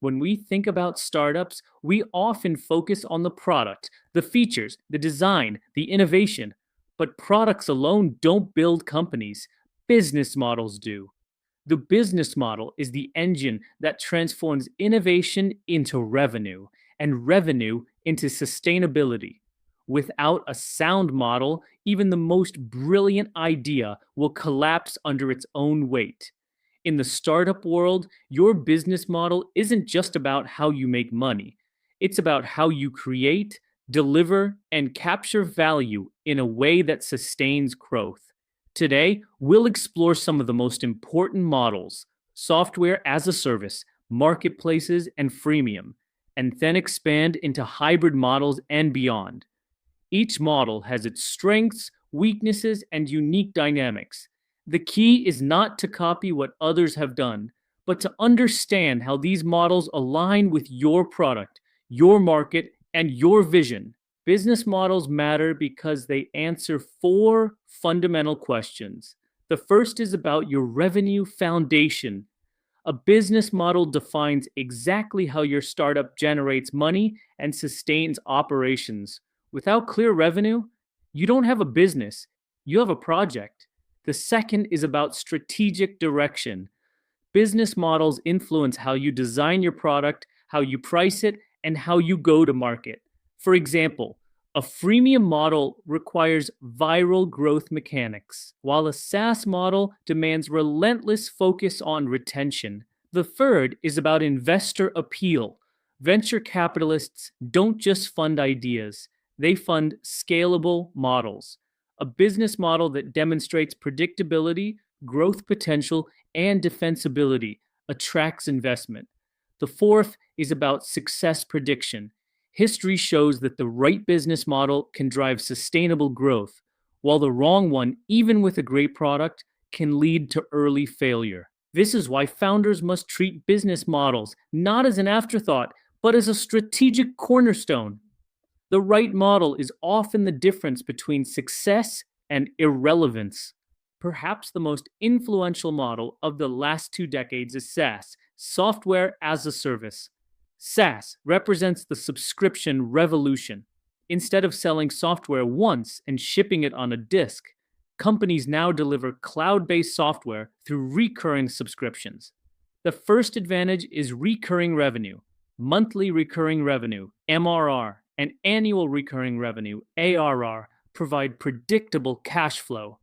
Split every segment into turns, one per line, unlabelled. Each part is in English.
When we think about startups, we often focus on the product, the features, the design, the innovation. But products alone don't build companies, business models do. The business model is the engine that transforms innovation into revenue and revenue into sustainability. Without a sound model, even the most brilliant idea will collapse under its own weight. In the startup world, your business model isn't just about how you make money, it's about how you create, deliver, and capture value in a way that sustains growth. Today, we'll explore some of the most important models: software as a service, marketplaces, and freemium, and then expand into hybrid models and beyond. Each model has its strengths, weaknesses, and unique dynamics. The key is not to copy what others have done, but to understand how these models align with your product, your market, and your vision. Business models matter because they answer four fundamental questions. The first is about your revenue foundation. A business model defines exactly how your startup generates money and sustains operations. Without clear revenue, you don't have a business, you have a project. The second is about strategic direction. Business models influence how you design your product, how you price it, and how you go to market. For example, a freemium model requires viral growth mechanics, while a SaaS model demands relentless focus on retention. The third is about investor appeal. Venture capitalists don't just fund ideas, they fund scalable models. A business model that demonstrates predictability, growth potential, and defensibility attracts investment. The fourth is about success prediction. History shows that the right business model can drive sustainable growth, while the wrong one, even with a great product, can lead to early failure. This is why founders must treat business models not as an afterthought, but as a strategic cornerstone. The right model is often the difference between success and irrelevance. Perhaps the most influential model of the last 2 decades is SaaS, software as a service. SaaS represents the subscription revolution. Instead of selling software once and shipping it on a disk, companies now deliver cloud based software through recurring subscriptions. The first advantage is recurring revenue. Monthly recurring revenue, MRR, and annual recurring revenue, ARR, provide predictable cash flow.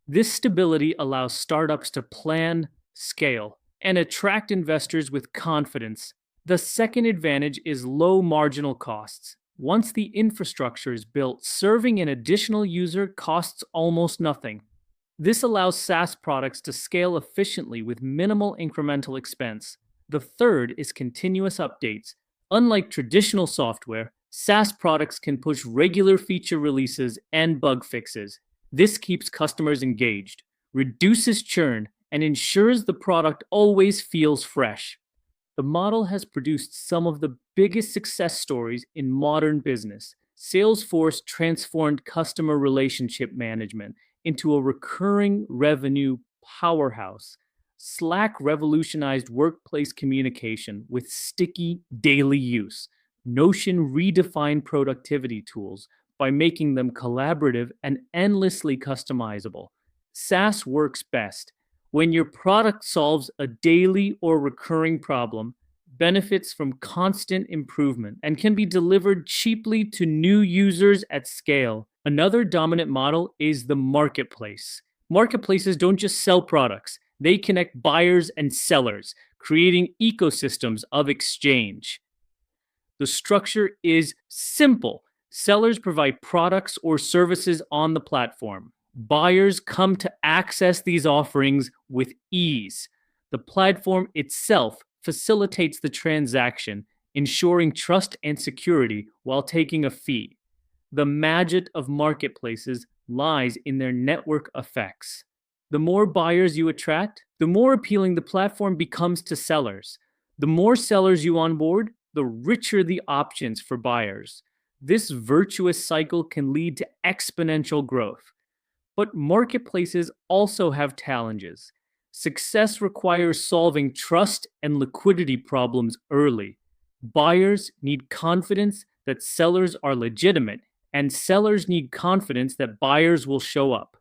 This stability allows startups to plan, scale, and attract investors with confidence. The second advantage is low marginal costs. Once the infrastructure is built, serving an additional user costs almost nothing. This allows SaaS products to scale efficiently with minimal incremental expense. The third is continuous updates. Unlike traditional software, SaaS products can push regular feature releases and bug fixes. This keeps customers engaged, reduces churn, and ensures the product always feels fresh. The model has produced some of the biggest success stories in modern business. Salesforce transformed customer relationship management into a recurring revenue powerhouse. Slack revolutionized workplace communication with sticky daily use. Notion redefined productivity tools by making them collaborative and endlessly customizable. SaaS works best when your product solves a daily or recurring problem, benefits from constant improvement, and can be delivered cheaply to new users at scale. Another dominant model is the marketplace. Marketplaces don't just sell products, they connect buyers and sellers, creating ecosystems of exchange. The structure is simple. Sellers provide products or services on the platform. Buyers come to access these offerings with ease. The platform itself facilitates the transaction, ensuring trust and security while taking a fee. The magic of marketplaces lies in their network effects. The more buyers you attract, the more appealing the platform becomes to sellers. The more sellers you onboard, the richer the options for buyers. This virtuous cycle can lead to exponential growth. But marketplaces also have challenges. Success requires solving trust and liquidity problems early. Buyers need confidence that sellers are legitimate, and sellers need confidence that buyers will show up.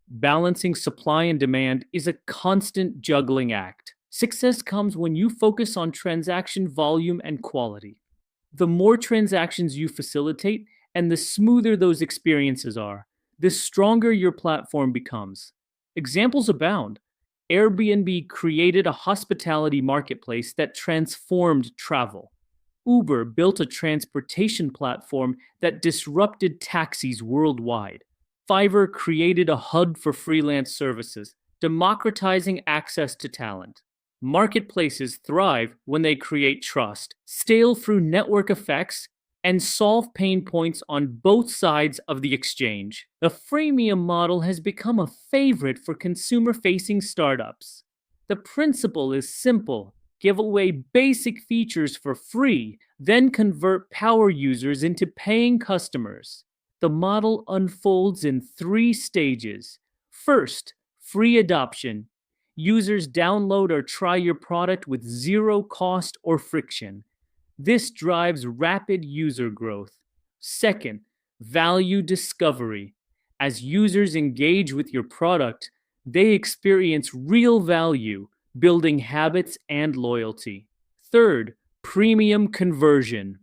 Balancing supply and demand is a constant juggling act. Success comes when you focus on transaction volume and quality. The more transactions you facilitate and the smoother those experiences are, the stronger your platform becomes. Examples abound. Airbnb created a hospitality marketplace that transformed travel. Uber built a transportation platform that disrupted taxis worldwide. Fiverr created a hub for freelance services, democratizing access to talent. Marketplaces thrive when they create trust, scale through network effects, and solve pain points on both sides of the exchange. The freemium model has become a favorite for consumer facing startups. The principle is simple: give away basic features for free, then convert power users into paying customers. The model unfolds in three stages. First, free adoption. Users download or try your product with zero cost or friction. This drives rapid user growth. Second, value discovery. As users engage with your product, they experience real value, building habits and loyalty. Third, premium conversion.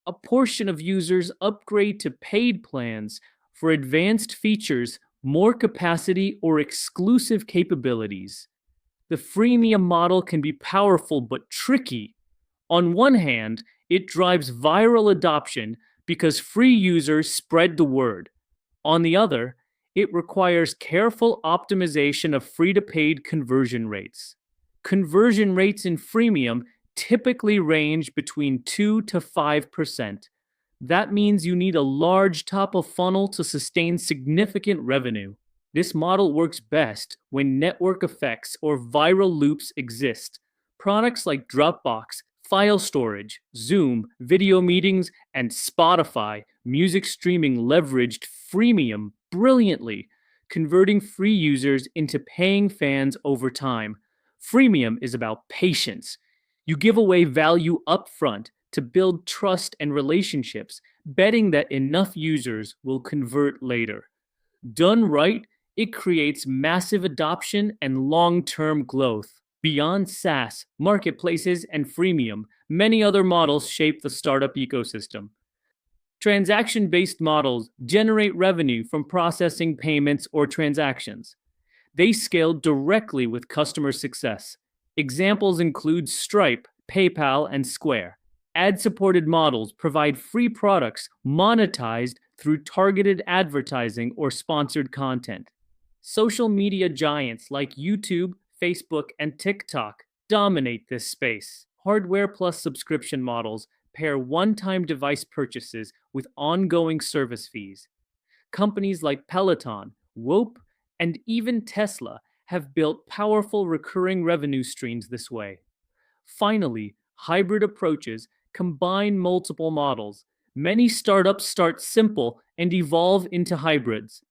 A portion of users upgrade to paid plans for advanced features, more capacity, or exclusive capabilities. The freemium model can be powerful but tricky. On one hand, it drives viral adoption because free users spread the word. On the other, it requires careful optimization of free to paid conversion rates. Conversion rates in freemium typically range between 2 to 5%. That means you need a large top of funnel to sustain significant revenue. This model works best when network effects or viral loops exist. Products like Dropbox, file storage, Zoom, video meetings, and Spotify music streaming leveraged freemium brilliantly, converting free users into paying fans over time. Freemium is about patience. You give away value upfront to build trust and relationships, betting that enough users will convert later. Done right, it creates massive adoption and long-term growth. Beyond SaaS, marketplaces, and freemium, many other models shape the startup ecosystem. Transaction-based models generate revenue from processing payments or transactions. They scale directly with customer success. Examples include Stripe, PayPal, and Square. Ad-supported models provide free products monetized through targeted advertising or sponsored content. Social media giants like YouTube, Facebook, and TikTok dominate this space. Hardware plus subscription models pair one-time device purchases with ongoing service fees. Companies like Peloton, Whoop, and even Tesla have built powerful recurring revenue streams this way. Finally, hybrid approaches combine multiple models. Many startups start simple and evolve into hybrids.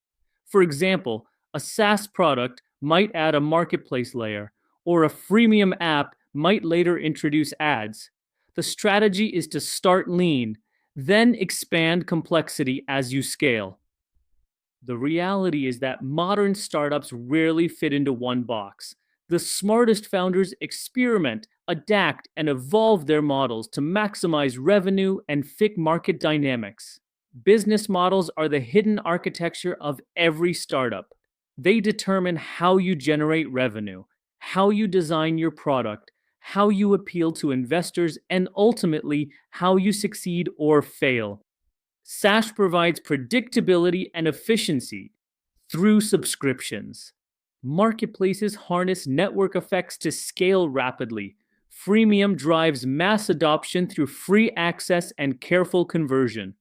For example, a SaaS product might add a marketplace layer, or a freemium app might later introduce ads. The strategy is to start lean, then expand complexity as you scale. The reality is that modern startups rarely fit into one box. The smartest founders experiment, adapt, and evolve their models to maximize revenue and fit market dynamics. Business models are the hidden architecture of every startup. They determine how you generate revenue, how you design your product, how you appeal to investors, and ultimately, how you succeed or fail. SaaS provides predictability and efficiency through subscriptions. Marketplaces harness network effects to scale rapidly. Freemium drives mass adoption through free access and careful conversion.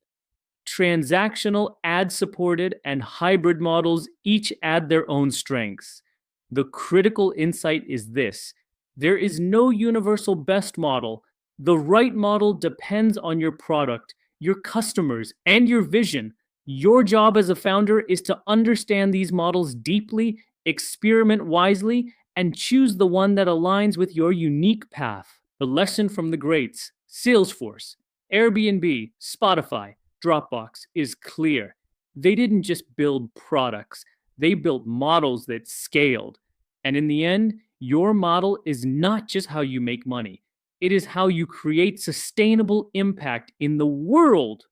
Transactional, ad-supported, and hybrid models each add their own strengths. The critical insight is this: there is no universal best model. The right model depends on your product, your customers, and your vision. Your job as a founder is to understand these models deeply, Experiment wisely and choose the one that aligns with your unique path. The lesson from the greats, Salesforce, Airbnb, Spotify, Dropbox, is clear. They didn't just build products, they built models that scaled. And in the end, your model is not just how you make money, it is how you create sustainable impact in the world.